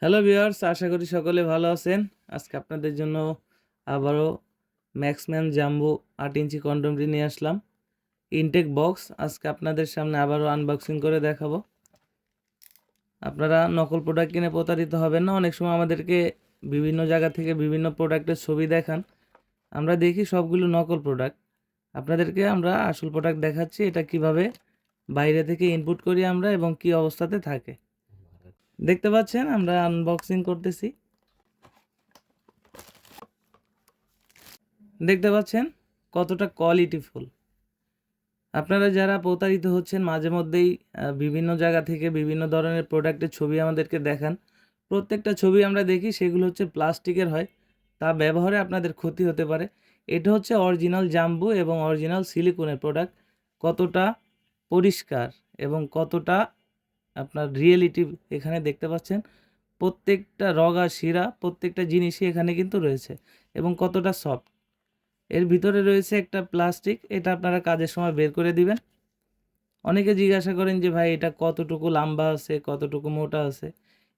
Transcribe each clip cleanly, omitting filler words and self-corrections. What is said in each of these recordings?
Hello viewers, আশা করি সকলে ভালো আছেন। আজকে আপনাদের জন্য আবারও ম্যাক্সম্যান জাম্বো 8 ইঞ্চি কন্ডমটি নিয়ে আসলাম। ইনটেক বক্স আজকে আপনাদের সামনে আবারও আনবক্সিং করে দেখাবো। আপনারা নকল প্রোডাক্ট কিনে প্রতারিত হবেন না। অনেক সময় আমাদেরকে বিভিন্ন জায়গা থেকে বিভিন্ন প্রোডাক্টের ছবি দেখান, আমরা দেখি সবগুলো নকল প্রোডাক্ট। আপনাদেরকে আমরা আসল প্রোডাক্ট দেখাচ্ছি, এটা কিভাবে বাইরে থেকে ইনপুট করি আমরা এবং কি অবস্থাতে থাকে। দেখতে পাচ্ছেন আমরা আনবক্সিং করতেছি। দেখতে পাচ্ছেন কতটা কোয়ালিটিফুল। আপনারা যারা প্রতারিত হচ্ছেন মাঝে মধ্যেই বিভিন্ন জায়গা থেকে বিভিন্ন ধরনের প্রোডাক্টের ছবি আমাদেরকে দেখান, প্রত্যেকটা ছবি আমরা দেখি সেগুলো হচ্ছে প্লাস্টিকের হয়, তা ব্যবহারে আপনাদের ক্ষতি হতে পারে। এটা হচ্ছে অরিজিনাল জাম্বু এবং অরিজিনাল সিলিকনের প্রোডাক্ট। কতটা পরিষ্কার এবং কতটা আপনার রিয়েলিটি এখানে দেখতে পাচ্ছেন। প্রত্যেকটা রগা শিরা প্রত্যেকটা জিনিসই এখানে কিন্তু রয়েছে এবং কতটা সফট। এর ভিতরে রয়েছে একটা প্লাস্টিক, এটা আপনারা কাজের সময় বের করে দিবেন। অনেকে জিজ্ঞাসা করেন যে ভাই এটা কতটুকু লম্বা আছে, কতটুকু মোটা আছে।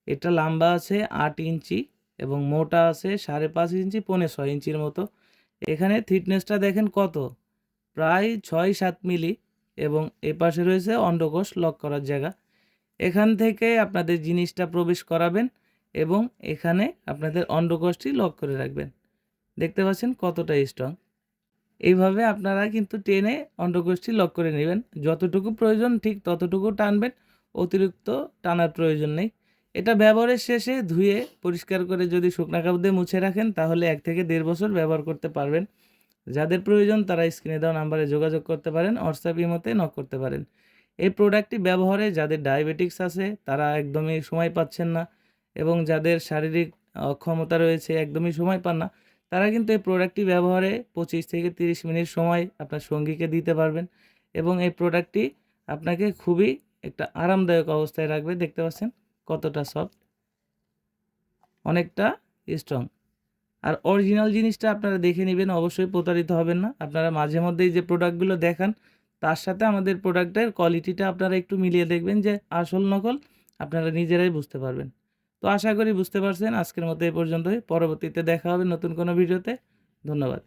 এটা লম্বা আছে 8 ইঞ্চি এবং মোটা আছে 5.5 ইঞ্চি, 6.25 ইঞ্চির মতো। এখানে থিকনেসটা দেখেন কত, প্রায় 6-7 মিলি। এবং এপাশে রয়েছে অন্ডকোষ লক করার জায়গা। এখান থেকে আপনাদের জিনিসটা প্রবেশ করাবেন এবং এখানে আপনাদের অন্ডকোষটি লক করে রাখবেন। দেখতে পাচ্ছেন কতটা স্ট্রং। এইভাবে আপনারা কিন্তু টেনে অন্ডকোষটি লক করে নেবেন। যতটুকু প্রয়োজন ঠিক ততটুকু টানবেন, অতিরিক্ত টানার প্রয়োজন নেই। এটা ব্যবহারের শেষে ধুয়ে পরিষ্কার করে যদি শুকনা কাপড় দিয়ে মুছে রাখেন তাহলে 1 থেকে 1.5 বছর ব্যবহার করতে পারবেন। যাদের প্রয়োজন তারা স্ক্রিনে দেওয়া নাম্বারে যোগাযোগ করতে পারেন, হোয়াটসঅ্যাপ ইমোতে নক করতে পারেন। এই প্রোডাক্টটি ব্যবহারে যাদের ডায়াবেটিক্স আছে তারা একদমই সময় পাচ্ছেন না এবং যাদের শারীরিক অক্ষমতা রয়েছে একদমই সময় পান না, তারা কিন্তু এই প্রোডাক্টটি ব্যবহারে 25 থেকে 30 মিনিট সময় আপনার সঙ্গীকে দিতে পারবেন এবং এই প্রোডাক্টটি আপনাকে খুবই একটা আরামদায়ক অবস্থায় রাখবে। দেখতে পাচ্ছেন কতটা সফট, অনেকটা স্ট্রং। আর অরিজিনাল জিনিসটা আপনারা দেখে নেবেন, অবশ্যই প্রতারিত হবেন না। আপনারা মাঝে মধ্যেই যে প্রোডাক্টগুলো দেখান তার সাথে আমাদের প্রোডাক্টের কোয়ালিটিটা আপনারা একটু মিলিয়ে দেখবেন যে আসল নকল আপনারা নিজেরাই বুঝতে পারবেন। তো আশা করি বুঝতে পারছেন। আজকের মতো এই পর্যন্তই, পরবর্তীতে দেখা হবে নতুন কোনো ভিডিওতে। ধন্যবাদ।